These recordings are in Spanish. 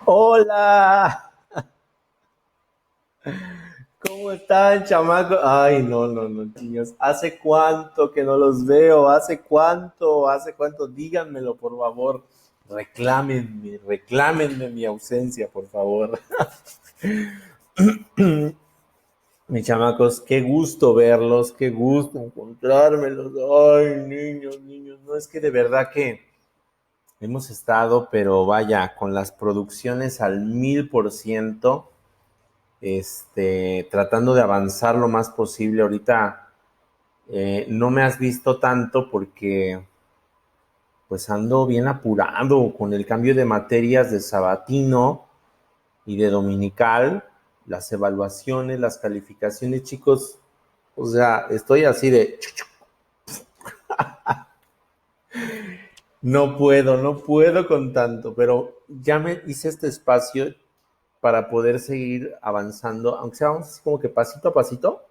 Hola, ¿cómo están, chamacos? Ay, no, no, no, niños. ¿Hace cuánto que no los veo? ¿Hace cuánto? ¿Hace cuánto? Díganmelo, por favor. Reclámenme, reclámenme mi ausencia, por favor. Mis chamacos, qué gusto verlos, qué gusto encontrármelos. Ay, niños, niños. No es que de verdad que hemos estado, pero vaya, con las producciones al 1000%. Tratando de avanzar lo más posible. Ahorita no me has visto tanto porque pues ando bien apurado con el cambio de materias de sabatino y de dominical, las evaluaciones, las calificaciones, chicos. O sea, estoy así de, no puedo, no puedo con tanto, pero ya me hice este espacio para poder seguir avanzando, aunque sea vamos así como que pasito a pasito,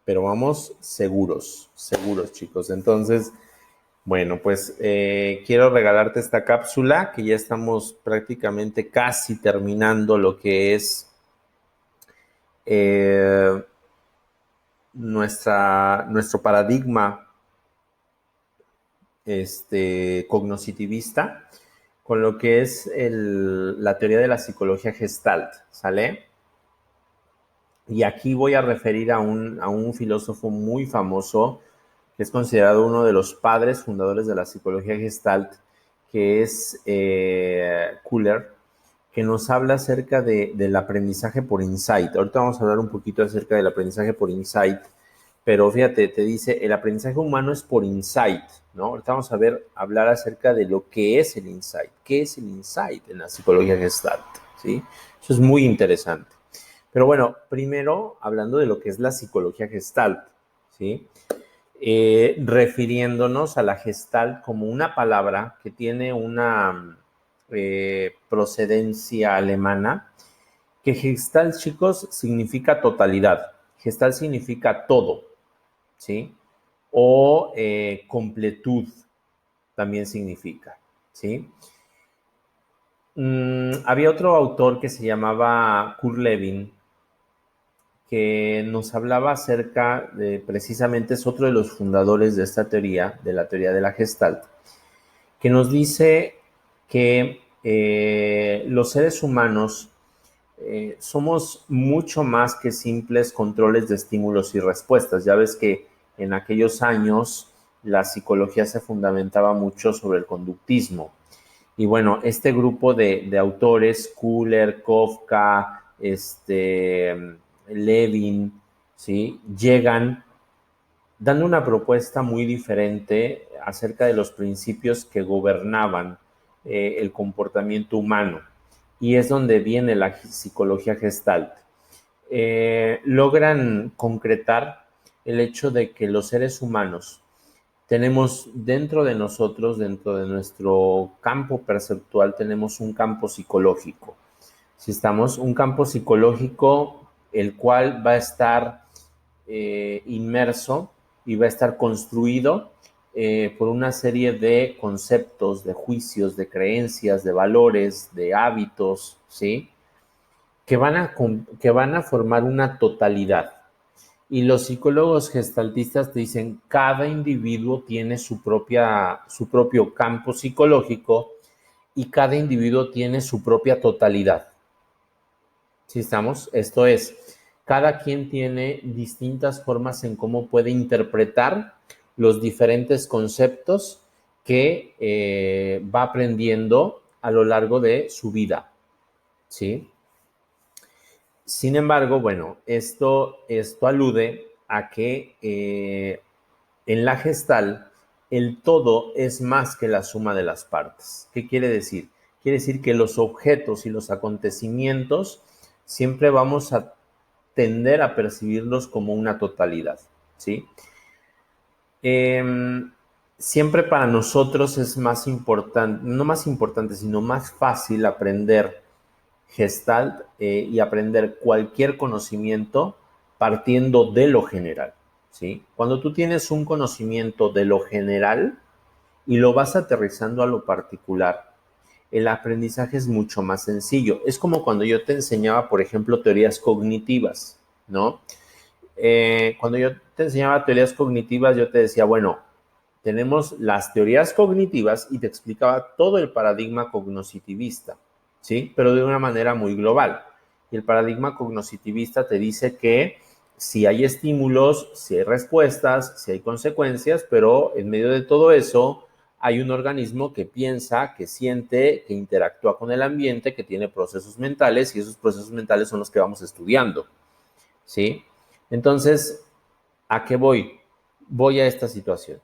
pero vamos seguros, seguros, chicos. Entonces, bueno, pues quiero regalarte esta cápsula que ya estamos prácticamente casi terminando lo que es eh, nuestro paradigma cognoscitivista con lo que es la teoría de la psicología gestalt, ¿sale? Y aquí voy a referir a un filósofo muy famoso que es considerado uno de los padres fundadores de la psicología gestalt, que es Kuller, que nos habla acerca del aprendizaje por insight. Ahorita vamos a hablar un poquito acerca del aprendizaje por insight, pero fíjate, te dice, el aprendizaje humano es por insight, ¿no? Ahorita vamos a hablar acerca de lo que es el insight. ¿Qué es el insight en la psicología gestalt? ¿Sí? Eso es muy interesante. Pero bueno, primero hablando de lo que es la psicología gestalt, ¿sí? Refiriéndonos a la gestalt como una palabra que tiene una procedencia alemana, que gestalt, chicos, significa totalidad. Gestalt significa todo, ¿sí? O completud también significa, ¿sí? Había otro autor que se llamaba Kurt Lewin, que nos hablaba acerca de, precisamente es otro de los fundadores de esta teoría, de la teoría de la Gestalt, que nos dice que los seres humanos somos mucho más que simples controles de estímulos y respuestas. Ya ves que en aquellos años la psicología se fundamentaba mucho sobre el conductismo. Y bueno, este grupo de autores, Kuller, Kafka, Levin, ¿sí? Llegan dando una propuesta muy diferente acerca de los principios que gobernaban el comportamiento humano. Y es donde viene la psicología gestalt. Logran concretar el hecho de que los seres humanos tenemos dentro de nosotros, dentro de nuestro campo perceptual, tenemos un campo psicológico. Si estamos, un campo psicológico, el cual va a estar inmerso y va a estar construido por una serie de conceptos, de juicios, de creencias, de valores, de hábitos, ¿sí? Que van a formar una totalidad. Y los psicólogos gestaltistas te dicen, cada individuo tiene su propio campo psicológico y cada individuo tiene su propia totalidad. ¿Sí estamos? Esto es, cada quien tiene distintas formas en cómo puede interpretar los diferentes conceptos que va aprendiendo a lo largo de su vida, ¿sí? Sin embargo, bueno, esto alude a que en la gestal el todo es más que la suma de las partes. ¿Qué quiere decir? Quiere decir que los objetos y los acontecimientos siempre vamos a tender a percibirlos como una totalidad, ¿sí? Eh, Siempre para nosotros es más importante, no más importante, sino más fácil aprender Gestalt y aprender cualquier conocimiento partiendo de lo general, ¿sí? Cuando tú tienes un conocimiento de lo general y lo vas aterrizando a lo particular, el aprendizaje es mucho más sencillo. Es como cuando yo te enseñaba, por ejemplo, teorías cognitivas, ¿no? Cuando yo te enseñaba teorías cognitivas, yo te decía, bueno, tenemos las teorías cognitivas y te explicaba todo el paradigma cognitivista, ¿sí? Pero de una manera muy global. Y el paradigma cognitivista te dice que si hay estímulos, si hay respuestas, si hay consecuencias, pero en medio de todo eso hay un organismo que piensa, que siente, que interactúa con el ambiente, que tiene procesos mentales y esos procesos mentales son los que vamos estudiando, ¿sí? Entonces, ¿a qué voy? Voy a esta situación.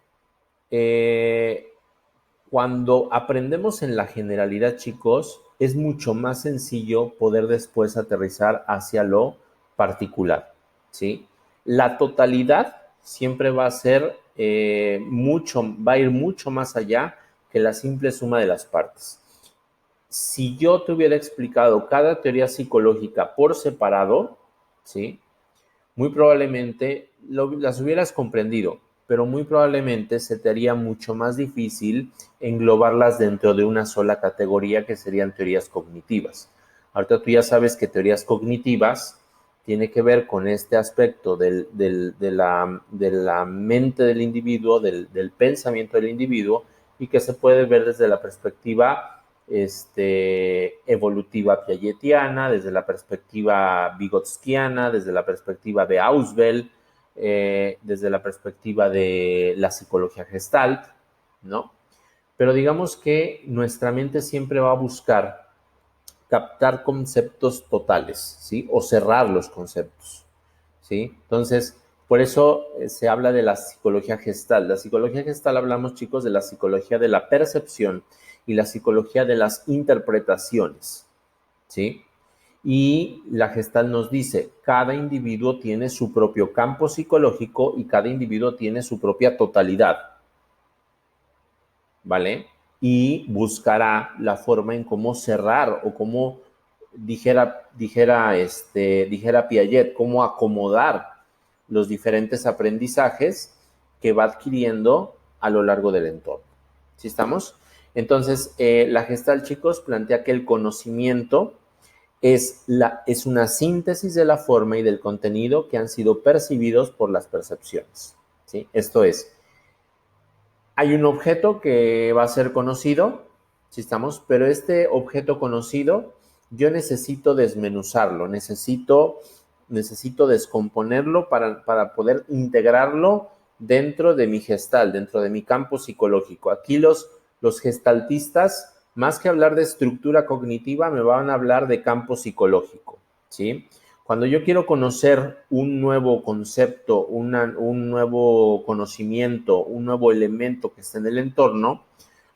Cuando aprendemos en la generalidad, chicos, es mucho más sencillo poder después aterrizar hacia lo particular, ¿sí? La totalidad siempre va a ser va a ir mucho más allá que la simple suma de las partes. Si yo te hubiera explicado cada teoría psicológica por separado, ¿sí? Muy probablemente las hubieras comprendido, pero muy probablemente se te haría mucho más difícil englobarlas dentro de una sola categoría que serían teorías cognitivas. Ahorita tú ya sabes que teorías cognitivas tiene que ver con este aspecto de la mente del individuo, del pensamiento del individuo, y que se puede ver desde la perspectiva evolutiva piagetiana, desde la perspectiva vygotskiana, desde la perspectiva de Ausubel, desde la perspectiva de la psicología gestalt, ¿no? Pero digamos que nuestra mente siempre va a buscar captar conceptos totales, ¿sí? O cerrar los conceptos, ¿sí? Entonces, por eso se habla de la psicología gestal. La psicología gestal hablamos, chicos, de la psicología de la percepción y la psicología de las interpretaciones, ¿sí? Y la gestal nos dice, cada individuo tiene su propio campo psicológico y cada individuo tiene su propia totalidad, ¿vale? Y buscará la forma en cómo cerrar o cómo, dijera Piaget, cómo acomodar los diferentes aprendizajes que va adquiriendo a lo largo del entorno. ¿Sí estamos? Entonces, la Gestalt, chicos, plantea que el conocimiento es una síntesis de la forma y del contenido que han sido percibidos por las percepciones, ¿sí? Esto es, hay un objeto que va a ser conocido, ¿sí estamos? Pero este objeto conocido, yo necesito desmenuzarlo, necesito descomponerlo para poder integrarlo dentro de mi gestal, dentro de mi campo psicológico. Aquí los gestaltistas, más que hablar de estructura cognitiva, me van a hablar de campo psicológico, ¿sí? Cuando yo quiero conocer un nuevo concepto, un nuevo conocimiento, un nuevo elemento que esté en el entorno,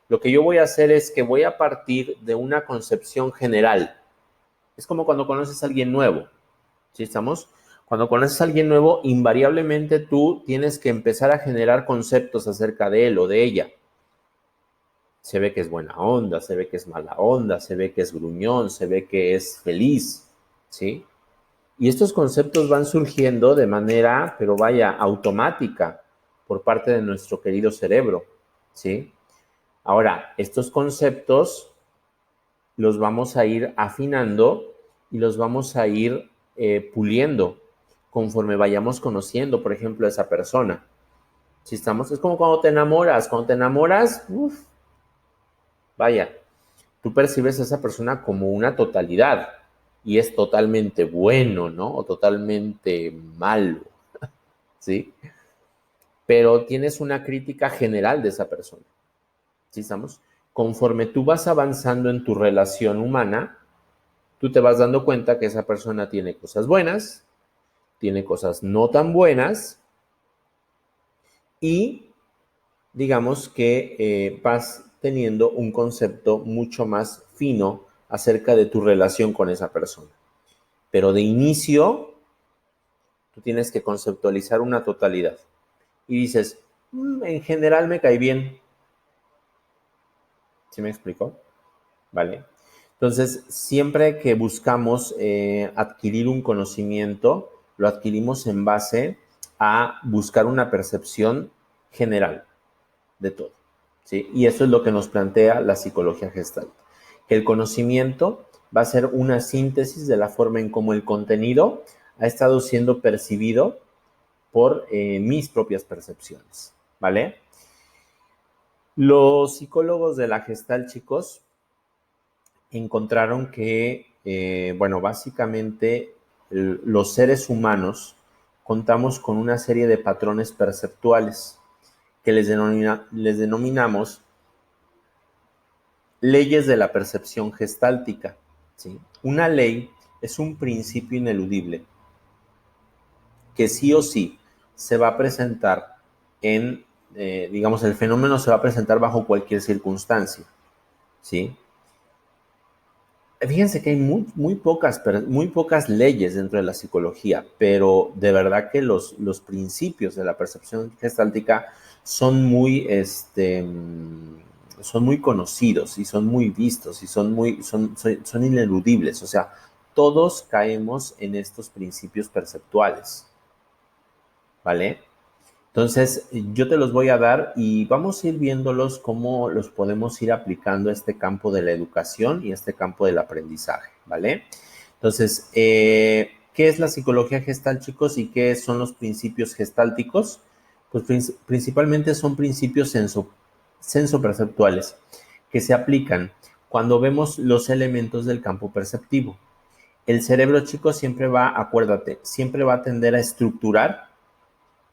lo que yo voy a hacer es que voy a partir de una concepción general. Es como cuando conoces a alguien nuevo, ¿sí estamos? Cuando conoces a alguien nuevo, invariablemente tú tienes que empezar a generar conceptos acerca de él o de ella. Se ve que es buena onda, se ve que es mala onda, se ve que es gruñón, se ve que es feliz, ¿sí? Y estos conceptos van surgiendo de manera, pero vaya, automática por parte de nuestro querido cerebro, ¿sí? Ahora, estos conceptos los vamos a ir afinando y los vamos a ir puliendo conforme vayamos conociendo, por ejemplo, a esa persona. Si estamos, es como cuando te enamoras, vaya, tú percibes a esa persona como una totalidad y es totalmente bueno, ¿no? O totalmente malo, ¿sí? Pero tienes una crítica general de esa persona, ¿sí estamos? Conforme tú vas avanzando en tu relación humana, tú te vas dando cuenta que esa persona tiene cosas buenas, tiene cosas no tan buenas y digamos que vas teniendo un concepto mucho más fino acerca de tu relación con esa persona. Pero de inicio, tú tienes que conceptualizar una totalidad. Y dices, en general me cae bien. ¿Sí me explico? ¿Vale? Entonces, siempre que buscamos adquirir un conocimiento, lo adquirimos en base a buscar una percepción general de todo, ¿sí? Y eso es lo que nos plantea la psicología gestalt. que el conocimiento va a ser una síntesis de la forma en cómo el contenido ha estado siendo percibido por mis propias percepciones, ¿vale? Los psicólogos de la Gestalt, chicos, encontraron que, bueno, básicamente los seres humanos contamos con una serie de patrones perceptuales que les denominamos leyes de la percepción gestáltica, ¿sí? Una ley es un principio ineludible que sí o sí se va a presentar digamos, el fenómeno se va a presentar bajo cualquier circunstancia, ¿sí? Fíjense que hay muy pocas leyes dentro de la psicología, pero de verdad que los principios de la percepción gestáltica son son muy conocidos y son muy vistos y son ineludibles. O sea, todos caemos en estos principios perceptuales, ¿vale? Entonces, yo te los voy a dar y vamos a ir viéndolos cómo los podemos ir aplicando a este campo de la educación y a este campo del aprendizaje, ¿vale? Entonces, ¿qué es la psicología gestal, chicos? ¿Y qué son los principios gestálticos? Pues principalmente son principios sensoperceptuales que se aplican cuando vemos los elementos del campo perceptivo. El cerebro, chicos, acuérdate, siempre va a tender a estructurar,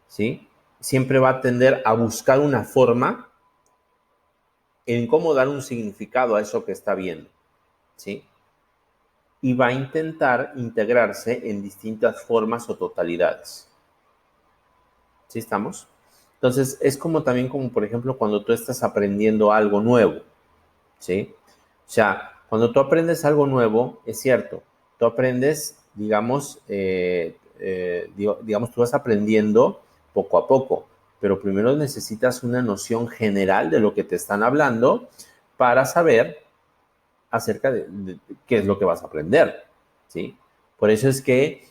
¿sí? Siempre va a tender a buscar una forma en cómo dar un significado a eso que está viendo, ¿sí? Y va a intentar integrarse en distintas formas o totalidades. ¿Sí estamos? Entonces, es como también como, por ejemplo, cuando tú estás aprendiendo algo nuevo, ¿sí? O sea, cuando tú aprendes algo nuevo, es cierto, tú aprendes, digamos, tú vas aprendiendo poco a poco, pero primero necesitas una noción general de lo que te están hablando para saber acerca de qué es lo que vas a aprender, ¿sí? Por eso es que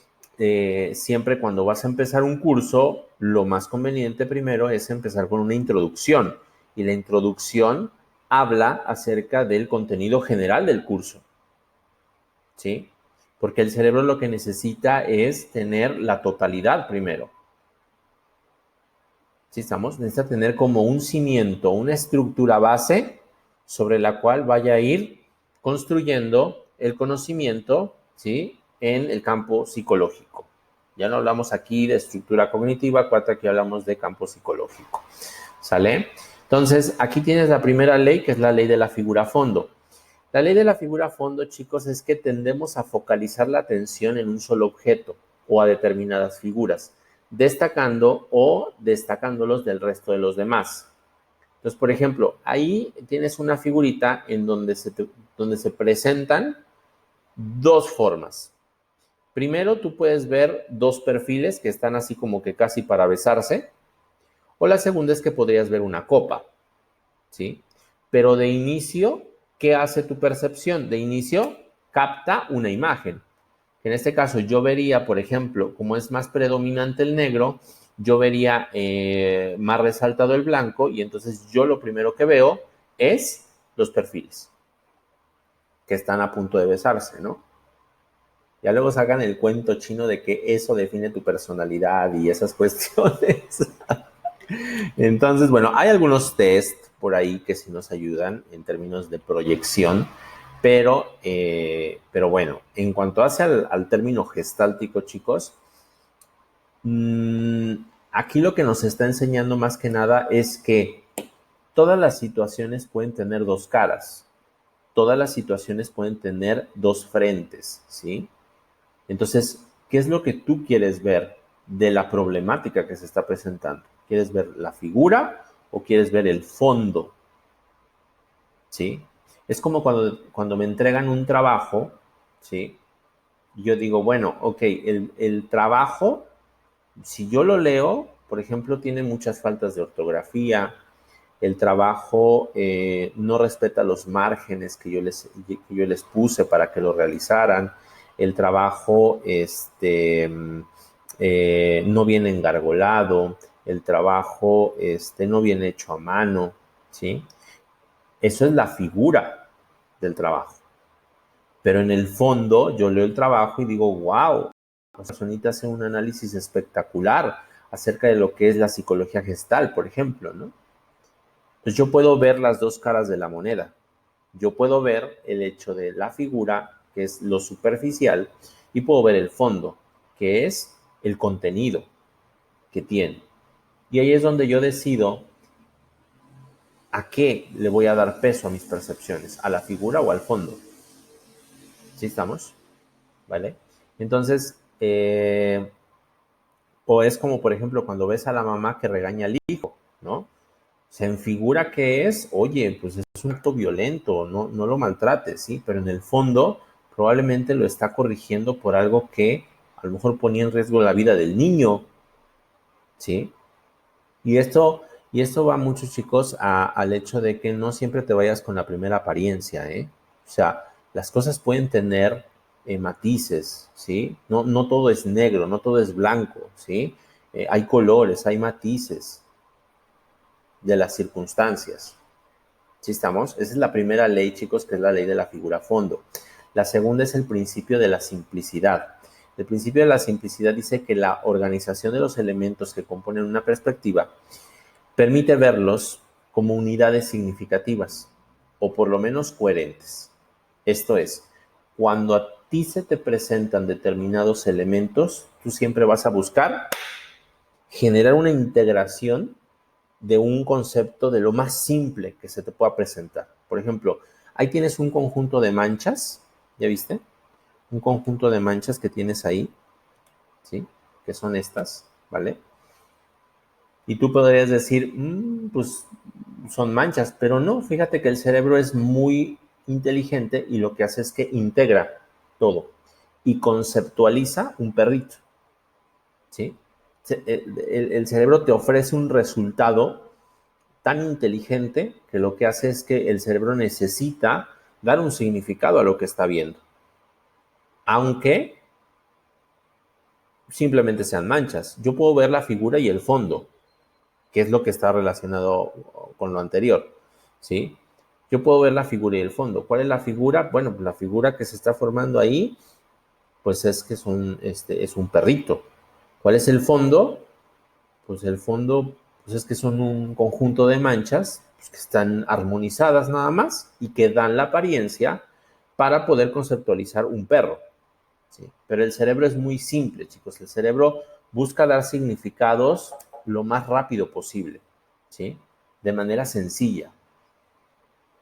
siempre cuando vas a empezar un curso, lo más conveniente primero es empezar con una introducción, y la introducción habla acerca del contenido general del curso, ¿sí? Porque el cerebro lo que necesita es tener la totalidad primero. ¿Sí estamos? Necesita tener como un cimiento, una estructura base sobre la cual vaya a ir construyendo el conocimiento, ¿sí? En el campo psicológico. Ya no hablamos aquí de estructura cognitiva, aquí hablamos de campo psicológico. ¿Sale? Entonces, aquí tienes la primera ley, que es la ley de la figura fondo. La ley de la figura fondo, chicos, es que tendemos a focalizar la atención en un solo objeto o a determinadas figuras, destacándolos del resto de los demás. Entonces, por ejemplo, ahí tienes una figurita en donde se presentan dos formas. Primero, tú puedes ver dos perfiles que están así como que casi para besarse, o la segunda es que podrías ver una copa, ¿sí? Pero de inicio, ¿qué hace tu percepción? De inicio, capta una imagen. En este caso, yo vería, por ejemplo, como es más predominante el negro, yo vería más resaltado el blanco, y entonces yo lo primero que veo es los perfiles que están a punto de besarse, ¿no? Ya luego sacan el cuento chino de que eso define tu personalidad y esas cuestiones. Entonces, bueno, hay algunos test por ahí que sí nos ayudan en términos de proyección, pero bueno, en cuanto hace al término gestáltico, chicos, aquí lo que nos está enseñando más que nada es que todas las situaciones pueden tener dos caras, todas las situaciones pueden tener dos frentes, ¿sí? Entonces, ¿qué es lo que tú quieres ver de la problemática que se está presentando? ¿Quieres ver la figura o quieres ver el fondo? ¿Sí? Es como cuando me entregan un trabajo, ¿sí? Yo digo, bueno, ok, el trabajo, si yo lo leo, por ejemplo, tiene muchas faltas de ortografía, el trabajo no respeta los márgenes que yo les puse para que lo realizaran, el trabajo no viene engargolado, el trabajo no viene hecho a mano, ¿sí? Eso es la figura del trabajo. Pero en el fondo yo leo el trabajo y digo, wow, la personita hace un análisis espectacular acerca de lo que es la psicología gestal, por ejemplo, ¿no? Entonces yo puedo ver las dos caras de la moneda. Yo puedo ver el hecho de la figura, que es lo superficial, y puedo ver el fondo, que es el contenido que tiene. Y ahí es donde yo decido a qué le voy a dar peso a mis percepciones, a la figura o al fondo. ¿Sí estamos? ¿Vale? Entonces, o es como, por ejemplo, cuando ves a la mamá que regaña al hijo, ¿no? Se enfigura que es, oye, pues es un acto violento, no lo maltrates, ¿sí? Pero en el fondo probablemente lo está corrigiendo por algo que a lo mejor ponía en riesgo la vida del niño, ¿sí? Y esto, y esto va mucho, chicos, al hecho de que no siempre te vayas con la primera apariencia, ¿eh? O sea, las cosas pueden tener matices, ¿sí? No todo es negro, no todo es blanco, ¿sí? Hay colores, hay matices de las circunstancias. ¿Sí estamos? Esa es la primera ley, chicos, que es la ley de la figura fondo. La segunda es el principio de la simplicidad. El principio de la simplicidad dice que la organización de los elementos que componen una perspectiva permite verlos como unidades significativas o por lo menos coherentes. Esto es, cuando a ti se te presentan determinados elementos, tú siempre vas a buscar generar una integración de un concepto de lo más simple que se te pueda presentar. Por ejemplo, ahí tienes un conjunto de manchas, ¿ya viste? Un conjunto de manchas que tienes ahí, ¿sí? Que son estas, ¿vale? Y tú podrías decir, pues son manchas, pero no, fíjate que el cerebro es muy inteligente y lo que hace es que integra todo y conceptualiza un perrito, ¿sí? El cerebro te ofrece un resultado tan inteligente que lo que hace es que el cerebro necesita dar un significado a lo que está viendo, aunque simplemente sean manchas. Yo puedo ver la figura y el fondo, que es lo que está relacionado con lo anterior, ¿sí? Yo puedo ver la figura y el fondo. ¿Cuál es la figura? Bueno, pues la figura que se está formando ahí, pues es que es un perrito. ¿Cuál es el fondo? Pues el fondo, pues es que son un conjunto de manchas pues, que están armonizadas nada más y que dan la apariencia para poder conceptualizar un perro, ¿sí? Pero el cerebro es muy simple, chicos. El cerebro busca dar significados lo más rápido posible, ¿sí? De manera sencilla.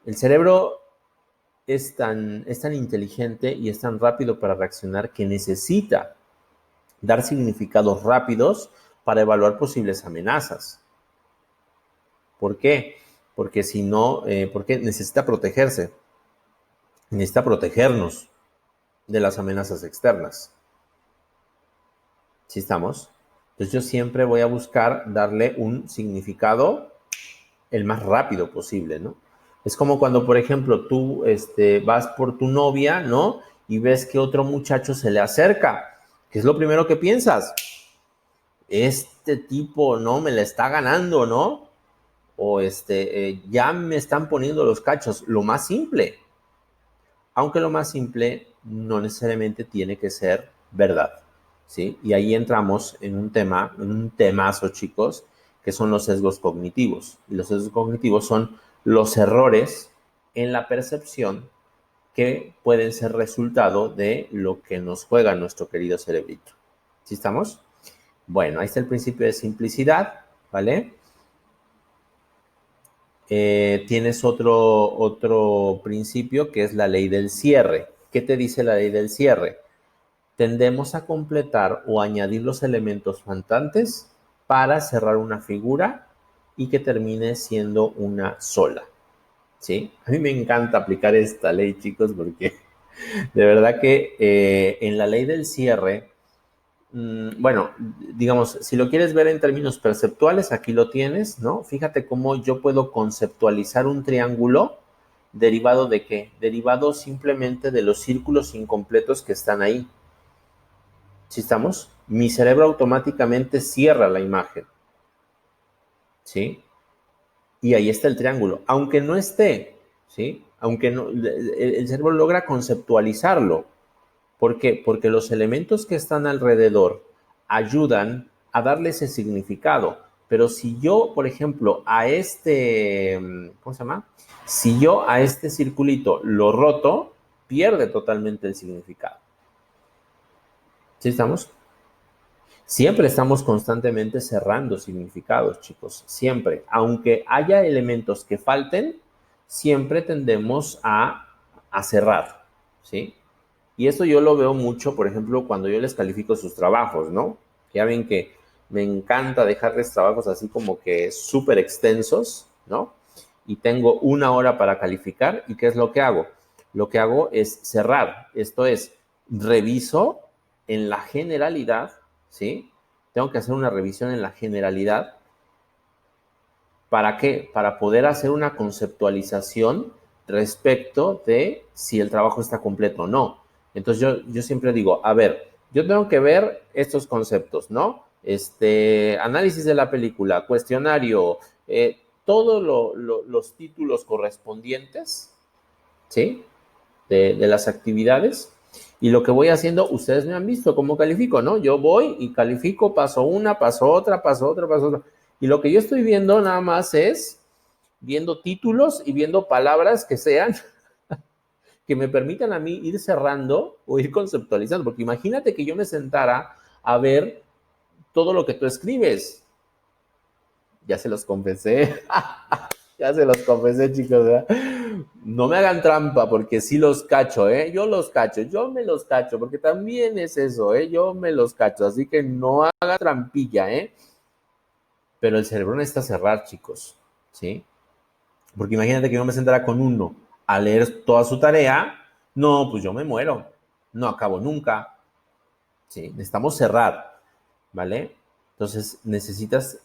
El cerebro es tan inteligente y es tan rápido para reaccionar que necesita dar significados rápidos para evaluar posibles amenazas. ¿Por qué? Porque si no, porque necesita protegerse, necesita protegernos de las amenazas externas. ¿Sí estamos? Entonces yo siempre voy a buscar darle un significado el más rápido posible, ¿no? Es como cuando, por ejemplo, tú vas por tu novia, ¿no? Y ves que otro muchacho se le acerca. ¿Qué es lo primero que piensas? Este tipo, ¿no? Me la está ganando, ¿no? O ya me están poniendo los cachos. Lo más simple. Aunque lo más simple no necesariamente tiene que ser verdad, ¿sí? Y ahí entramos en un temazo, chicos, que son los sesgos cognitivos. Y los sesgos cognitivos son los errores en la percepción que pueden ser resultado de lo que nos juega nuestro querido cerebrito. ¿Sí estamos? Bueno, ahí está el principio de simplicidad, ¿vale? Tienes otro principio que es la ley del cierre. ¿Qué te dice la ley del cierre? Tendemos a completar o añadir los elementos faltantes para cerrar una figura y que termine siendo una sola, ¿sí? A mí me encanta aplicar esta ley, chicos, porque de verdad que en la ley del cierre, bueno, digamos, si lo quieres ver en términos perceptuales, aquí lo tienes, ¿no? Fíjate cómo yo puedo conceptualizar un triángulo derivado de qué? Derivado simplemente de los círculos incompletos que están ahí. ¿Sí estamos? Mi cerebro automáticamente cierra la imagen, ¿sí? Y ahí está el triángulo. Aunque no esté, ¿sí? aunque no, el cerebro logra conceptualizarlo. ¿Por qué? Porque los elementos que están alrededor ayudan a darle ese significado. Pero si yo, por ejemplo, a este, ¿cómo se llama? Si yo a este circulito lo roto, pierde totalmente el significado. ¿Sí estamos? Siempre estamos constantemente cerrando significados, chicos, siempre. Aunque haya elementos que falten, siempre tendemos a cerrar, ¿sí? Y eso yo lo veo mucho, por ejemplo, cuando yo les califico sus trabajos, ¿no? Ya ven que me encanta dejarles trabajos así como que súper extensos, ¿no? Y tengo 1 hora para calificar. ¿Y qué es lo que hago? Lo que hago es cerrar. Esto es, reviso en la generalidad, ¿sí? Tengo que hacer una revisión en la generalidad. ¿Para qué? Para poder hacer una conceptualización respecto de si el trabajo está completo o no. Entonces yo siempre digo, a ver, yo tengo que ver estos conceptos, ¿no? Análisis de la película, cuestionario, todos los títulos correspondientes, ¿sí? De las actividades. Y lo que voy haciendo, ustedes me han visto cómo califico, ¿no? Yo voy y califico, paso una, paso otra, paso otra, paso otra. Y lo que yo estoy viendo nada más es viendo títulos y viendo palabras que sean, que me permitan a mí ir cerrando o ir conceptualizando. Porque imagínate que yo me sentara a ver todo lo que tú escribes. Ya se los confesé. Ya se los confesé, chicos, ¿verdad? No me hagan trampa porque sí los cacho, ¿eh? Yo los cacho, yo me los cacho, porque también es eso, ¿eh? Yo me los cacho, así que no haga trampilla, ¿eh? Pero el cerebro necesita cerrar, chicos, ¿sí? Porque imagínate que yo me sentara con uno a leer toda su tarea, no, pues yo me muero, no acabo nunca, ¿sí? Necesitamos cerrar, ¿vale? Entonces necesitas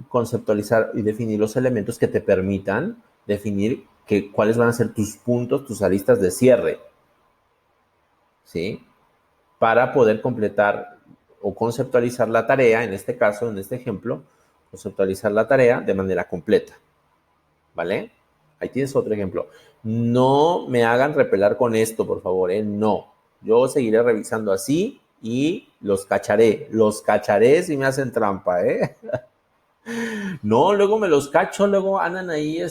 conceptualizar y definir los elementos que te permitan definir cuáles van a ser tus puntos, tus aristas de cierre, ¿sí? Para poder completar o conceptualizar la tarea, en este caso, en este ejemplo, conceptualizar la tarea de manera completa, ¿vale? Ahí tienes otro ejemplo. No me hagan repelar con esto, por favor, ¿eh? No. Yo seguiré revisando así y los cacharé si me hacen trampa, ¿eh? No, luego me los cacho, luego andan ahí,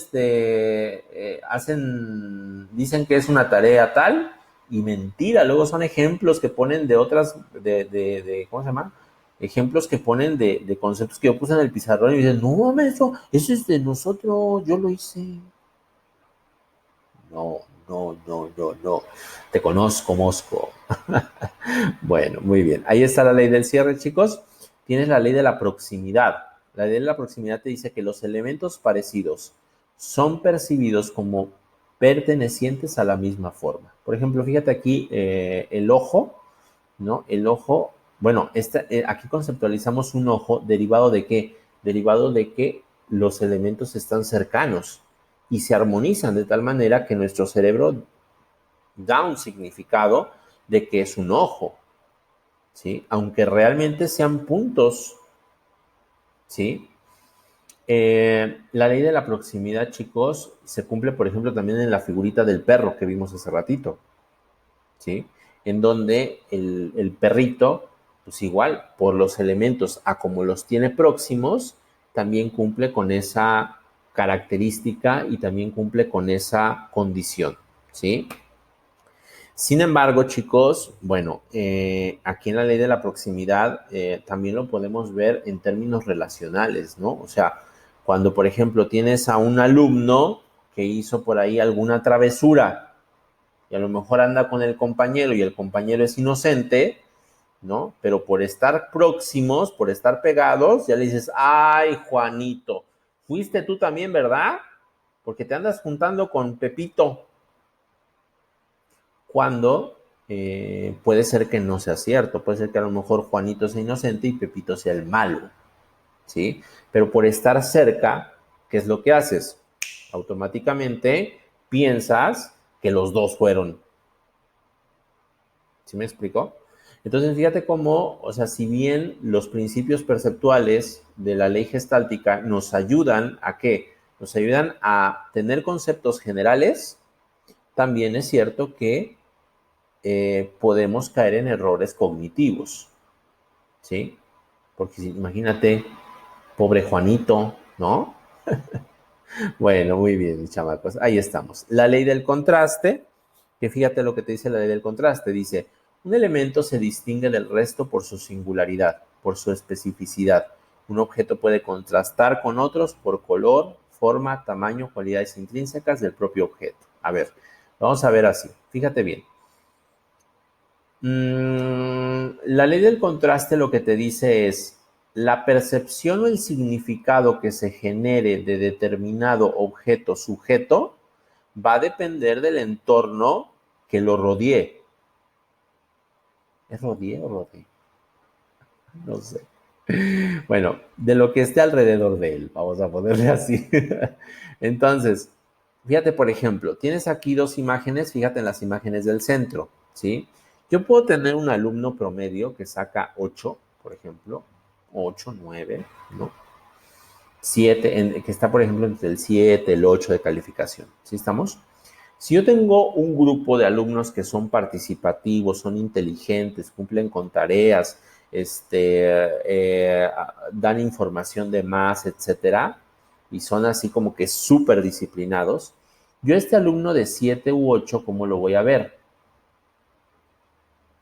dicen que es una tarea tal y mentira, luego son ejemplos que ponen de otras, ¿cómo se llama? Ejemplos que ponen de conceptos que yo puse en el pizarrón y dicen, no mames, eso es de nosotros, yo lo hice. No, no, no, no, no. Te conozco, Mosco. Bueno, muy bien. Ahí está la ley del cierre, chicos. Tienes la ley de la proximidad. La ley de la proximidad te dice que los elementos parecidos son percibidos como pertenecientes a la misma forma. Por ejemplo, fíjate aquí el ojo, ¿no? El ojo, bueno, aquí conceptualizamos un ojo derivado de qué? Derivado de que los elementos están cercanos y se armonizan de tal manera que nuestro cerebro da un significado de que es un ojo, ¿sí? Aunque realmente sean puntos, ¿sí? La ley de la proximidad, chicos, se cumple, por ejemplo, también en la figurita del perro que vimos hace ratito, ¿sí? En donde el perrito, pues igual, por los elementos a como los tiene próximos, también cumple con esa característica y también cumple con esa condición, ¿sí? Sin embargo, chicos, bueno, aquí en la ley de la proximidad también lo podemos ver en términos relacionales, ¿no? O sea, cuando, por ejemplo, tienes a un alumno que hizo por ahí alguna travesura y a lo mejor anda con el compañero y el compañero es inocente, ¿no? Pero por estar próximos, por estar pegados, ya le dices, ay, Juanito, fuiste tú también, ¿verdad? Porque te andas juntando con Pepito, cuando puede ser que no sea cierto, puede ser que a lo mejor Juanito sea inocente y Pepito sea el malo, ¿sí? Pero por estar cerca, ¿qué es lo que haces? Automáticamente piensas que los dos fueron. ¿Sí me explico? Entonces, fíjate cómo, o sea, si bien los principios perceptuales de la ley gestáltica nos ayudan a qué? Nos ayudan a tener conceptos generales, también es cierto que podemos caer en errores cognitivos, ¿sí? Porque imagínate, pobre Juanito, ¿no? Bueno, muy bien, mis chamacos. Ahí estamos. La ley del contraste, que fíjate lo que te dice la ley del contraste. Dice, un elemento se distingue del resto por su singularidad, por su especificidad. Un objeto puede contrastar con otros por color, forma, tamaño, cualidades intrínsecas del propio objeto. A ver, vamos a ver así. Fíjate bien. La ley del contraste lo que te dice es, la percepción o el significado que se genere de determinado objeto sujeto va a depender del entorno que lo rodee. ¿Es rodee o rodee? No sé. Bueno, de lo que esté alrededor de él, vamos a ponerle así. Entonces, fíjate, por ejemplo, tienes aquí dos imágenes, fíjate en las imágenes del centro, ¿sí? Yo puedo tener un alumno promedio que saca 8, por ejemplo, 8, 9, ¿no? 7, que está, por ejemplo, entre el 7, el 8 de calificación, ¿sí estamos? Si yo tengo un grupo de alumnos que son participativos, son inteligentes, cumplen con tareas, dan información de más, etcétera, y son así como que súper disciplinados, yo a este alumno de 7 u 8, ¿cómo lo voy a ver?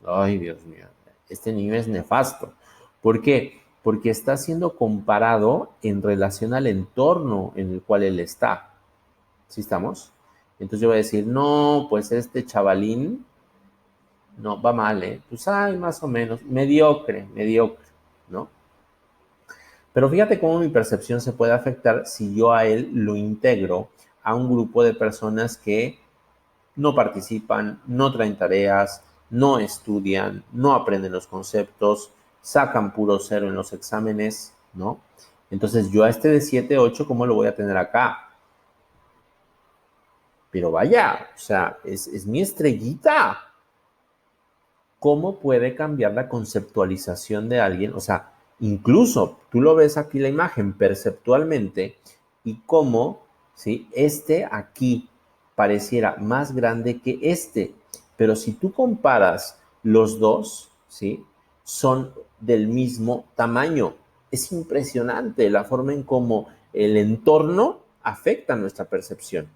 Ay, Dios mío, este niño es nefasto. ¿Por qué? Porque está siendo comparado en relación al entorno en el cual él está. ¿Sí estamos? Entonces yo voy a decir, no, pues este chavalín, no, va mal, ¿eh? Pues, ay, más o menos, mediocre, mediocre, ¿no? Pero fíjate cómo mi percepción se puede afectar si yo a él lo integro a un grupo de personas que no participan, no traen tareas, no estudian, no aprenden los conceptos, sacan puro cero en los exámenes, ¿no? Entonces yo a este de 7 8, ¿cómo lo voy a tener acá? Pero vaya, o sea, es mi estrellita. ¿Cómo puede cambiar la conceptualización de alguien? O sea, incluso tú lo ves aquí la imagen perceptualmente y cómo, ¿sí? Este aquí pareciera más grande que este, pero si tú comparas los dos, ¿sí? Son del mismo tamaño. Es impresionante la forma en cómo el entorno afecta nuestra percepción,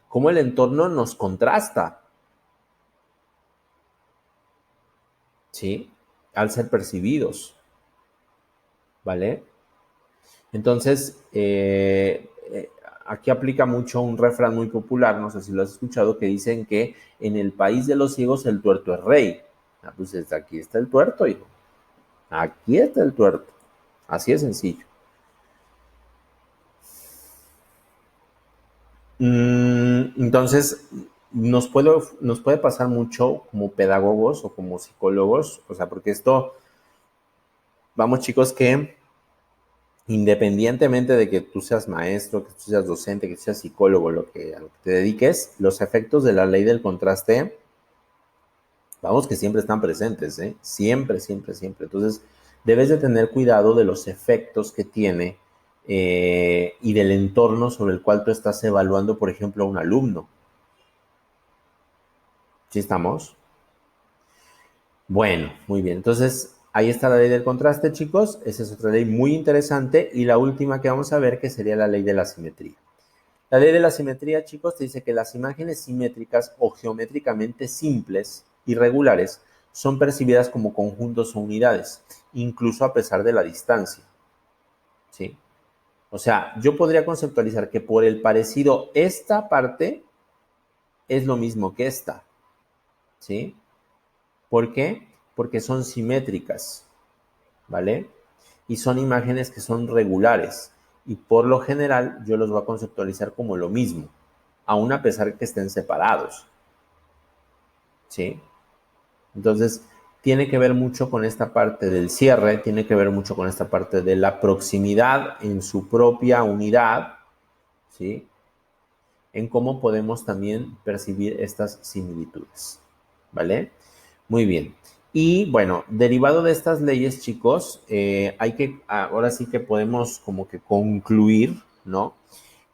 cómo el entorno nos contrasta, ¿sí? Al ser percibidos, ¿vale? Entonces, aquí aplica mucho un refrán muy popular, no sé si lo has escuchado, que dicen que en el país de los ciegos el tuerto es rey. Ah, pues aquí está el tuerto, hijo. Aquí está el tuerto. Así es sencillo. Entonces, nos puede pasar mucho como pedagogos o como psicólogos, o sea, porque esto, vamos chicos, que independientemente de que tú seas maestro, que tú seas docente, que tú seas psicólogo, a lo que te dediques, los efectos de la ley del contraste, vamos que siempre están presentes, ¿eh? Siempre, siempre, siempre. Entonces, debes de tener cuidado de los efectos que tiene y del entorno sobre el cual tú estás evaluando, por ejemplo, a un alumno. ¿Sí estamos? Bueno, muy bien. Entonces, ahí está la ley del contraste, chicos. Esa es otra ley muy interesante. Y la última que vamos a ver, que sería la ley de la simetría. La ley de la simetría, chicos, te dice que las imágenes simétricas o geométricamente simples, irregulares, son percibidas como conjuntos o unidades, incluso a pesar de la distancia. ¿Sí? O sea, yo podría conceptualizar que por el parecido, esta parte es lo mismo que esta. ¿Sí? ¿Por qué? Porque son simétricas, ¿vale? Y son imágenes que son regulares. Y por lo general, yo los voy a conceptualizar como lo mismo, aun a pesar de que estén separados. ¿Sí? Entonces, tiene que ver mucho con esta parte del cierre, tiene que ver mucho con esta parte de la proximidad en su propia unidad, ¿sí? En cómo podemos también percibir estas similitudes, ¿vale? Muy bien. Y bueno, derivado de estas leyes, chicos, ahora sí que podemos como que concluir, ¿no?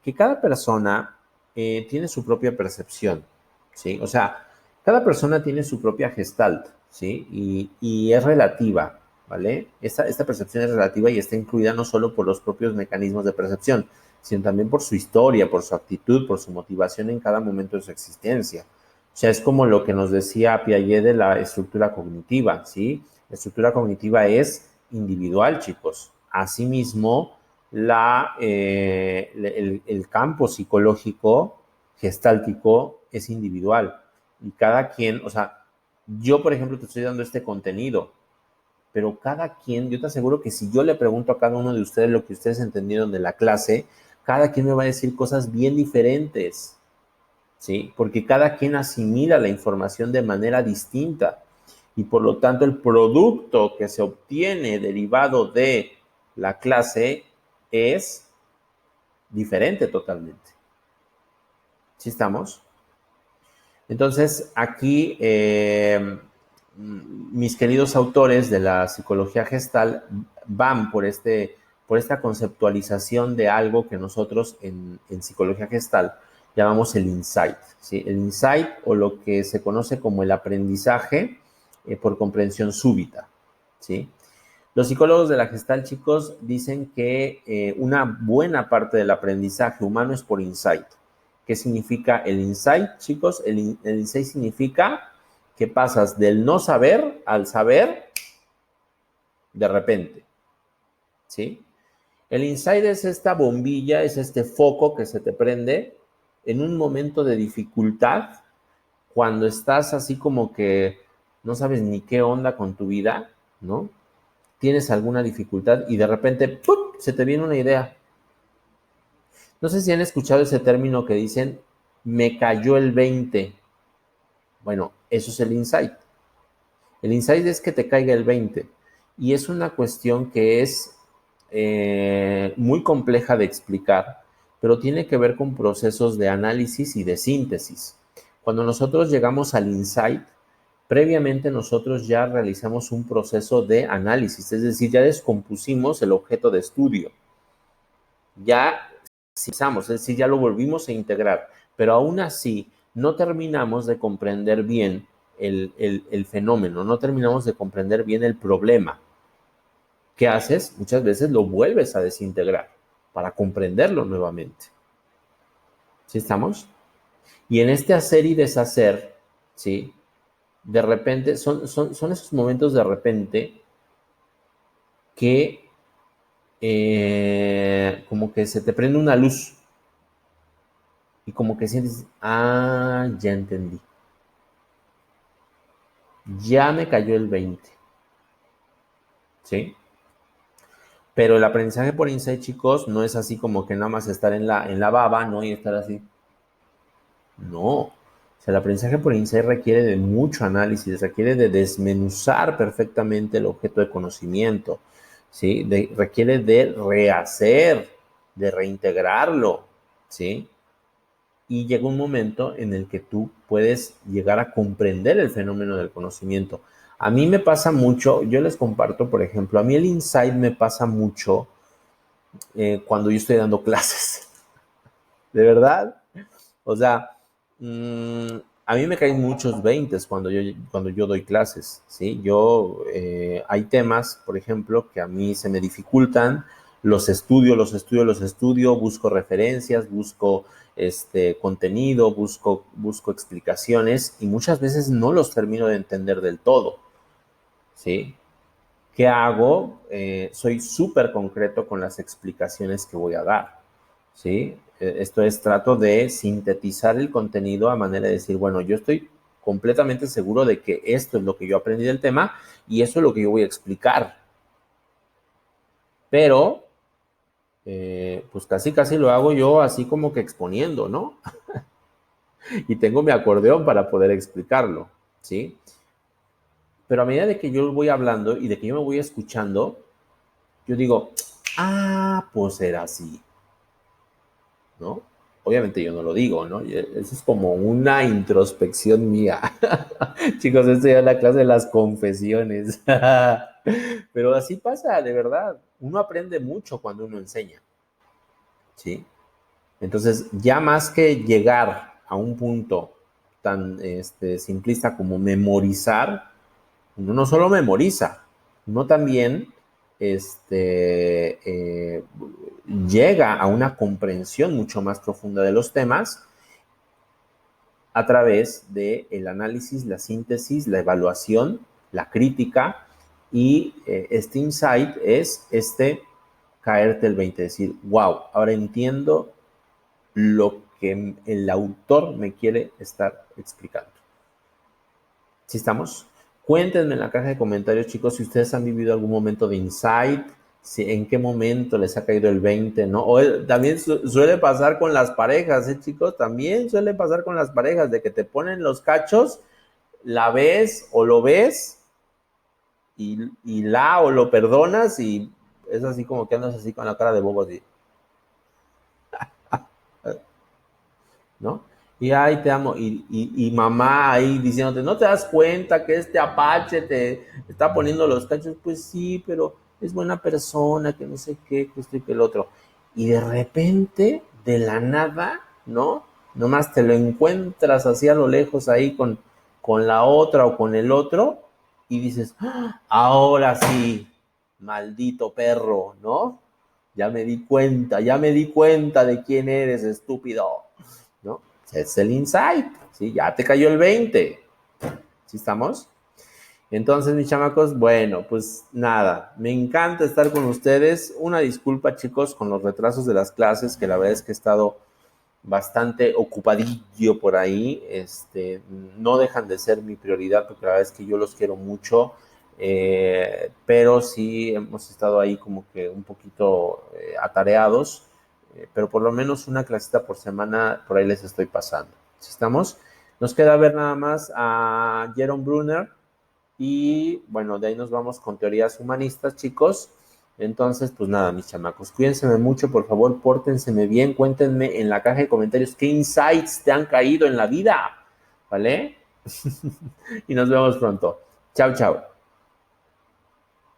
Que cada persona tiene su propia percepción, ¿sí? O sea, cada persona tiene su propia gestalt, ¿sí? Y es relativa, ¿vale? Esta percepción es relativa y está incluida no solo por los propios mecanismos de percepción, sino también por su historia, por su actitud, por su motivación en cada momento de su existencia. O sea, es como lo que nos decía Piaget de la estructura cognitiva, ¿sí? La estructura cognitiva es individual, chicos. Asimismo, el campo psicológico gestáltico es individual y cada quien, o sea, yo por ejemplo te estoy dando este contenido, pero cada quien, yo te aseguro que si yo le pregunto a cada uno de ustedes lo que ustedes entendieron de la clase, cada quien me va a decir cosas bien diferentes, ¿sí? Porque cada quien asimila la información de manera distinta y por lo tanto el producto que se obtiene derivado de la clase es diferente totalmente. ¿Sí estamos? Entonces, aquí mis queridos autores de la psicología gestal van por esta conceptualización de algo que nosotros en psicología gestal llamamos el insight, ¿sí? El insight o lo que se conoce como el aprendizaje por comprensión súbita, ¿sí? Los psicólogos de la gestal, chicos, dicen que una buena parte del aprendizaje humano es por insight. ¿Qué significa el insight, chicos? El insight significa que pasas del no saber al saber de repente, ¿sí? El insight es esta bombilla, es este foco que se te prende en un momento de dificultad, cuando estás así como que no sabes ni qué onda con tu vida, ¿no? Tienes alguna dificultad y de repente ¡pum!, se te viene una idea. No sé si han escuchado ese término que dicen, me cayó el 20. Bueno, eso es el insight. El insight es que te caiga el 20. Y es una cuestión que es muy compleja de explicar, pero tiene que ver con procesos de análisis y de síntesis. Cuando nosotros llegamos al insight, previamente nosotros ya realizamos un proceso de análisis, es decir, ya descompusimos el objeto de estudio, ya es decir, ya lo volvimos a integrar, pero aún así no terminamos de comprender bien el fenómeno, no terminamos de comprender bien el problema. ¿Qué haces? Muchas veces lo vuelves a desintegrar para comprenderlo nuevamente. ¿Sí estamos? Y en este hacer y deshacer, ¿sí? De repente, son esos momentos de repente que como que se te prende una luz y como que sientes, ah, ya entendí, ya me cayó el 20, ¿sí? Pero el aprendizaje por insight, chicos, no es así como que nada más estar en la baba, ¿no? Y estar así. No. O sea, el aprendizaje por insight requiere de mucho análisis, requiere de desmenuzar perfectamente el objeto de conocimiento, ¿sí? Requiere de rehacer, de reintegrarlo, ¿sí? Y llega un momento en el que tú puedes llegar a comprender el fenómeno del conocimiento. A mí me pasa mucho, yo les comparto, por ejemplo, a mí el insight me pasa mucho cuando yo estoy dando clases. ¿De verdad? O sea, a mí me caen muchos veintes cuando yo doy clases, ¿sí? Hay temas, por ejemplo, que a mí se me dificultan, los estudio, busco referencias, busco contenido, busco explicaciones y muchas veces no los termino de entender del todo, ¿sí? ¿Qué hago? Soy súper concreto con las explicaciones que voy a dar, ¿sí? Esto es, trato de sintetizar el contenido a manera de decir, bueno, yo estoy completamente seguro de que esto es lo que yo aprendí del tema y eso es lo que yo voy a explicar. Pero, pues casi casi lo hago yo así como que exponiendo, ¿no? Y tengo mi acordeón para poder explicarlo, ¿sí? Pero a medida de que yo voy hablando y de que yo me voy escuchando, yo digo, ah, pues era así, ¿no? Obviamente yo no lo digo, ¿no? Eso es como una introspección mía. Chicos, esto ya es la clase de las confesiones. Pero así pasa, de verdad. Uno aprende mucho cuando uno enseña, ¿sí? Entonces, ya más que llegar a un punto tan simplista como memorizar. Uno no solo memoriza, uno también llega a una comprensión mucho más profunda de los temas a través del análisis, la síntesis, la evaluación, la crítica, y este insight es caerte el 20, decir, wow, ahora entiendo lo que el autor me quiere estar explicando. ¿Sí estamos? Cuéntenme en la caja de comentarios, chicos, si ustedes han vivido algún momento de insight, si en qué momento les ha caído el 20, ¿no? O también suele pasar con las parejas, chicos, también suele pasar con las parejas, de que te ponen los cachos, la ves o lo ves, y o lo perdonas, y es así como que andas así con la cara de bobo, así, ¿no? Y ay, te amo, y mamá ahí diciéndote, ¿no te das cuenta que este Apache te está poniendo los cachos? Pues sí, pero es buena persona, que no sé qué, que esto y que el otro. Y de repente, de la nada, ¿no? Nomás te lo encuentras así a lo lejos ahí con la otra o con el otro, y dices, ¡ah! Ahora sí, maldito perro, ¿no? Ya me di cuenta de quién eres, estúpido, ¿no? Es el insight, ¿sí? Ya te cayó el 20, ¿sí estamos? Entonces, mis chamacos, bueno, pues nada, me encanta estar con ustedes. Una disculpa, chicos, con los retrasos de las clases, que la verdad es que he estado bastante ocupadillo por ahí. No dejan de ser mi prioridad, porque la verdad es que yo los quiero mucho, pero sí hemos estado ahí como que un poquito atareados, pero por lo menos una clasita por semana por ahí les estoy pasando. ¿Sí estamos? Nos queda ver nada más a Jerome Brunner, y bueno, de ahí nos vamos con teorías humanistas, chicos. Entonces, pues nada, mis chamacos, cuídense mucho, por favor, pórtense bien, cuéntenme en la caja de comentarios qué insights te han caído en la vida, ¿vale? Y nos vemos pronto. Chao, chao.